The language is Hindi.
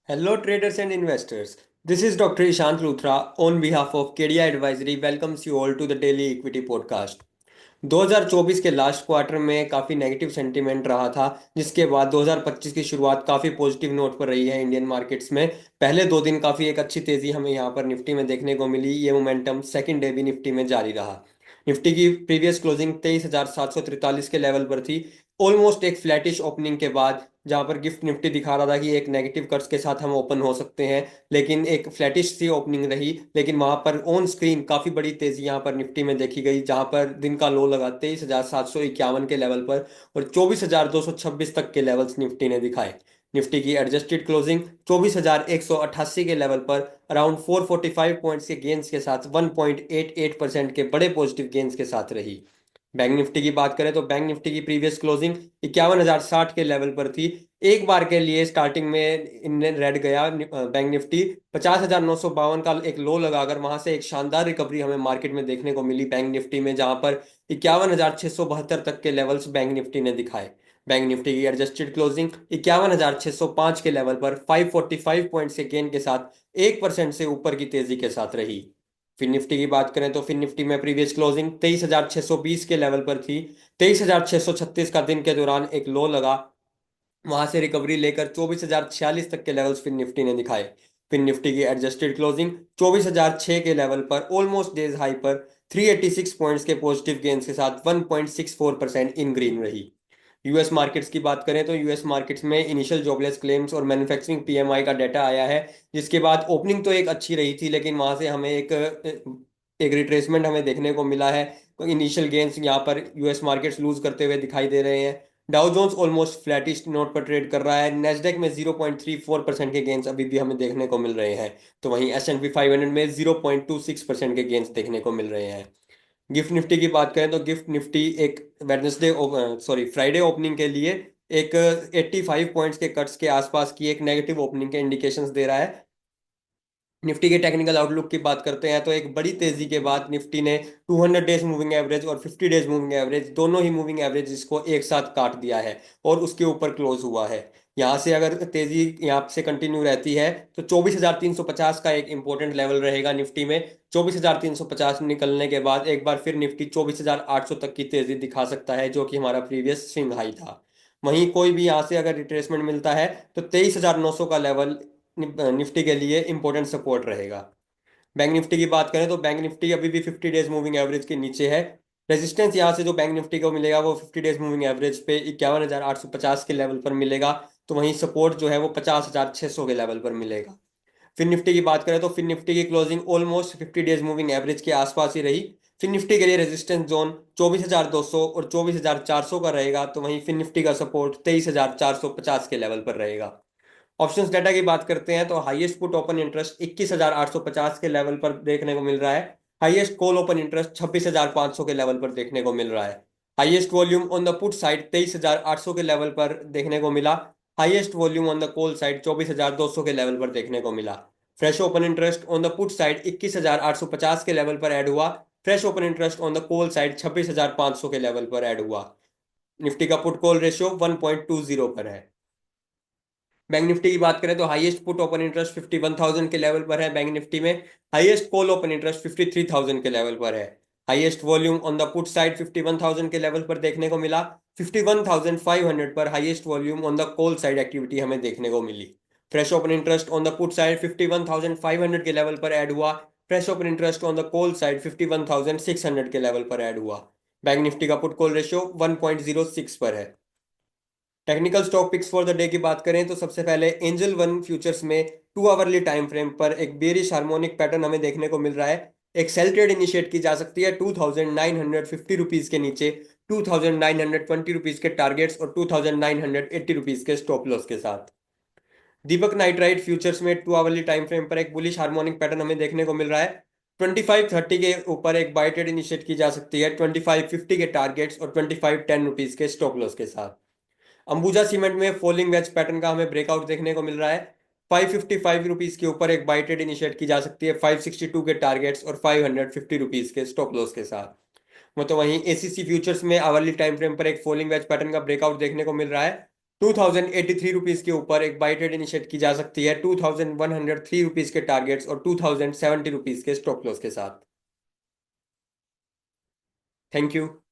Hello, traders and investors. This is Dr. Ishant Luthra on behalf of KDI Advisory welcomes you all to the Daily Equity Podcast. 2024 के लास्ट क्वार्टर में काफ़ी नेगेटिव सेंटीमेंट रहा था, जिसके बाद 2025 की शुरुआत काफ़ी पॉजिटिव नोट पर रही है इंडियन मार्केट्स में। पहले 2 दिन काफ़ी एक अच्छी तेज़ी हमें यहाँ पर निफ्टी में देखने को मिली। ये मोमेंटम सेकंड डे भी निफ्टी में जारी रहा। निफ्टी की प्रीवियस क्लोजिंग 23,743 के लेवल पर थी। ऑलमोस्ट एक फ्लैटिश ओपनिंग के बाद, जहां पर गिफ्ट निफ्टी दिखा रहा था कि एक नेगेटिव कट्स के साथ हम ओपन हो सकते हैं, लेकिन एक फ्लैटिश सी ओपनिंग रही। लेकिन वहां पर ऑन स्क्रीन काफी बड़ी तेजी यहां पर निफ्टी में देखी गई, जहां पर दिन का लो लगा 23,751 के लेवल पर और 24,226 तक के लेवल्स निफ्टी ने दिखाए। निफ्टी की एडजस्टेड क्लोजिंग 24,188 के लेवल पर अराउंड 445 पॉइंट्स के गेंस के साथ 1.88% के बड़े पॉजिटिव गेंस के साथ रही। बैंक निफ्टी की बात करें तो बैंक निफ्टी की प्रीवियस क्लोजिंग 51,060 के लेवल पर थी। एक बार के लिए स्टार्टिंग में इनने रेड गया बैंक निफ्टी 50,952 का एक लो लगाकर वहां से एक शानदार रिकवरी हमें मार्केट में देखने को मिली बैंक निफ्टी में, जहां पर 51,672 तक के लेवल्स बैंक निफ्टी ने दिखाए। बैंक निफ्टी की एडजस्टेड क्लोजिंग 51,605 के लेवल पर 545 पॉइंट्स के गेन के साथ 1% से ऊपर की तेजी के साथ रही। फिर निफ्टी की बात करें तो फिर निफ्टी में प्रीवियस क्लोजिंग 23,620 के लेवल पर थी। 23,636 का दिन के दौरान एक लो लगा, वहां से रिकवरी लेकर 24,046 तक के लेवल्स फिर निफ्टी ने दिखाए। फिर निफ्टी की एडजस्टेड क्लोजिंग 24,006 के लेवल पर ऑलमोस्ट डेज हाई पर 386 पॉइंट्स के पॉजिटिव गेन्स के साथ 1.64% इन ग्रीन रही। यूएस मार्केट्स की बात करें तो यूएस मार्केट्स में इनिशियल जॉबलेस क्लेम्स और मैन्युफैक्चरिंग पीएमआई का डाटा आया है, जिसके बाद ओपनिंग तो एक अच्छी रही थी, लेकिन वहां से हमें एक रिट्रेसमेंट हमें देखने को मिला है। इनिशियल गेन्स यहाँ पर यूएस मार्केट्स लूज करते हुए दिखाई दे रहे हैं। Dow Jones almost flattish note पर ट्रेड कर रहा है। नेस्डेक में 0.34% के गेंस अभी भी हमें देखने को मिल रहे हैं, तो वहीं S&P 500 में 0.26% के गेंस देखने को मिल रहे हैं। गिफ्ट निफ्टी की बात करें तो गिफ्ट निफ्टी एक वेडनेसडे फ्राइडे ओपनिंग के लिए एक 85 पॉइंट्स के कट्स के आसपास की एक नेगेटिव ओपनिंग के इंडिकेशंस दे रहा है। निफ्टी के टेक्निकल आउटलुक की बात करते हैं तो एक बड़ी तेजी के बाद निफ्टी ने 200 डेज मूविंग एवरेज और 50 डेज मूविंग एवरेज, दोनों ही मूविंग एवरेज इसको एक साथ काट दिया है और उसके ऊपर क्लोज हुआ है। यहाँ से अगर तेजी यहाँ से कंटिन्यू रहती है तो 24,350 का एक इंपॉर्टेंट लेवल रहेगा निफ्टी में। 24,350 निकलने के बाद एक बार फिर निफ्टी 24,800 तक की तेजी दिखा सकता है, जो कि हमारा प्रीवियस स्विंग हाई था। वहीं कोई भी यहाँ से अगर रिट्रेसमेंट मिलता है तो 23,900 का लेवल निफ्टी के लिए इंपॉर्टेंट सपोर्ट रहेगा। बैंक निफ्टी की बात करें तो बैंक निफ्टी अभी भी 50 डेज मूविंग एवरेज के नीचे है। रेजिस्टेंस यहाँ से जो बैंक निफ्टी को मिलेगा वो 50 डेज मूविंग एवरेज पे 51,850 के लेवल पर मिलेगा। तो वहीं सपोर्ट जो है वो 50,600 के लेवल पर मिलेगा। फिर निफ्टी की बात करें तो फिर निफ्टी की closing almost 50 days moving average के आसपास ही रही। फिर निफ्टी के लिए रेजिस्टेंस जोन 24,200 और 24,400 का रहेगा, तो वहीं फिर निफ्टी का सपोर्ट 23,450 के लेवल पर रहेगा। ऑप्शंस डाटा की बात करते हैं तो हाईएस्ट पुट ओपन इंटरेस्ट 21,850 के लेवल पर देखने को मिल रहा है। हाईएस्ट कॉल ओपन इंटरेस्ट 26,500 के लेवल पर देखने को मिल रहा है। Highest volume on the put side 23,800 के लेवल पर देखने को मिला। Highest volume on the call side 24,200 के लेवल पर देखने को मिला। Fresh open interest on the put side 21,850 के लेवल पर ऐड हुआ। Fresh open interest on the call side 26,500 के लेवल पर ऐड हुआ। निफ्टी का पुट कॉल रेशियो 1.20 पर है। बैंक निफ्टी की बात करें तो हाईएस्ट पुट ओपन इंटरेस्ट 51,000 के लेवल पर है बैंक निफ्टी में। हाईएस्ट कॉल ओपन इंटरेस्ट 53,000 के लेवल पर है। Highest volume on the put side 51,000 के लेवल पर देखने को मिला। 51,500 पर highest volume on the call side activity हमें देखने को मिली। Fresh open interest on the put side 51,500 के लेवल पर ऐड हुआ। Fresh open interest on the call side 51,600 के लेवल पर ऐड हुआ। बैंक निफ्टी का पुट कॉल रेशियो 1.06 पर है। Technical stock picks for the day की बात करें तो सबसे पहले एंजल वन फ्यूचर्स में 2 आवरली टाइम फ्रेम पर एक बेरिश हार्मोनिक पैटर्न हमें देखने को मिल रहा है। एक सेल ट्रेड इनिशिएट की जा सकती है 2,950 रुपीज के नीचे, 2,920 रुपीज के टारगेट्स और 2,980 रुपीज के स्टॉप लॉस के साथ। दीपक नाइट्राइट फ्यूचर्स में 2 आवरली टाइम फ्रेम पर एक बुलिश हार्मोनिक पैटर्न हमें देखने को मिल रहा है। 2530 के ऊपर एक बाय ट्रेड इनिशिएट की जा सकती है 2550 के टारगेट्स और 2510 रुपीज के स्टॉप लॉस के साथ। अंबुजा सीमेंट में फॉलिंग वेज पैटर्न का हमें ब्रेकआउट देखने को मिल रहा है। 555 रुपीज के ऊपर एक बाय ट्रेड इनिशिएट की जा सकती है 562 के टारगेट्स और 550 रुपीज के स्टॉप लॉस के साथ। मतलब वहीं एसीसी फ्यूचर्स में आवरली टाइम फ्रेम पर एक फॉलिंग वेज पैटर्न का ब्रेकआउट देखने को मिल रहा है। 2083 रुपीज के ऊपर एक बाई ट्रेड इनिशिएट की जा सकती है 2103 रुपीज के टारगेट्स और 2070 रुपीज के स्टॉप लॉस के साथ। Thank you.